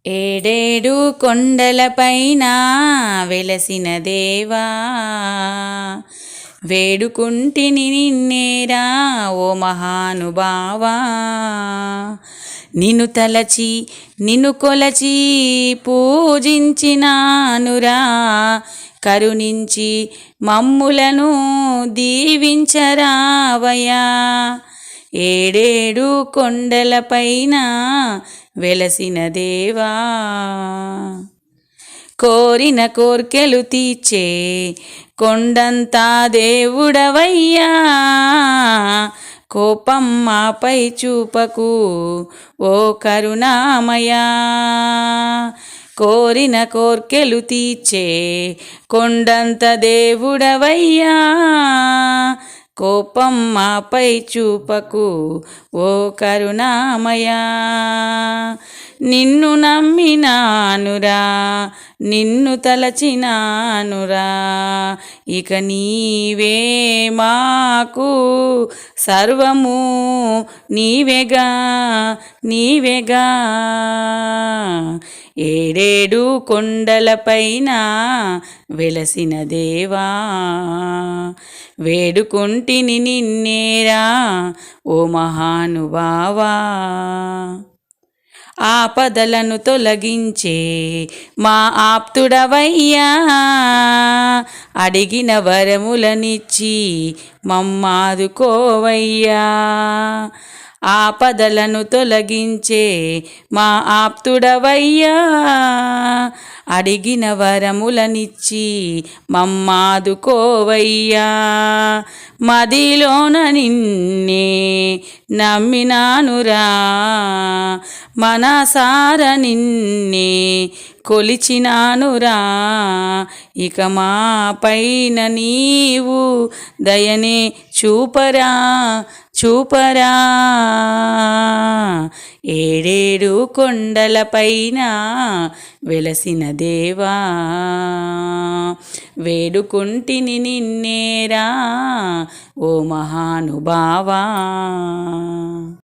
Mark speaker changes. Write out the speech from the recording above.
Speaker 1: ఏడేడు కొండలపైన వెలసిన దేవా, వేడుకుంటిని నిన్నేరా ఓ మహానుభావా. నిన్ను తలచి నిన్ను కొలచి పూజించినానురా, కరుణించి మమ్ములను దీవించరావయ్యా. ఏడేడు కొండలపైన వెలసిన దేవా, కోరిన కోర్కెలు తీర్చే కొండంతా దేవుడవయ్యా. కోపం మాపై చూపకు ఓ కరుణామయా, కోరిన కోర్కెలు తీర్చే కొండంత దేవుడవయ్యా. కోపం మాపై చూపకు ఓ కరుణామయా. నిన్ను నమ్మినానురా, నిన్ను తలచినానురా, ఇక నీవే మాకు సర్వము, నీవేగా నీవేగా. ఏడేడు కొండలపైన వెలసిన దేవా, వేడుకుంటిని నిన్నేరా ఓ మహానుభావా. ఆపదలను తొలగించే మా ఆప్తుడవయ్యా, అడిగిన వరములనిచ్చి మమ్మాదుకోవయ్యా. ఆపదలను తొలగించే మా ఆప్తుడవయ్యా, అడిగిన వరములనిచ్చి మమ్మాదుకోవయ్యా. మదిలోన నిన్నే నమ్మినానురా, మనసార నిన్నే కొలిచినానురా, ఇక మా పైన నీవు దయనే చూపరా చూపరా. ఏడేడు కొండలపైన వెలసిన దేవా, వేడుకుంటిని నిన్నేరా ఓ మహానుభావా.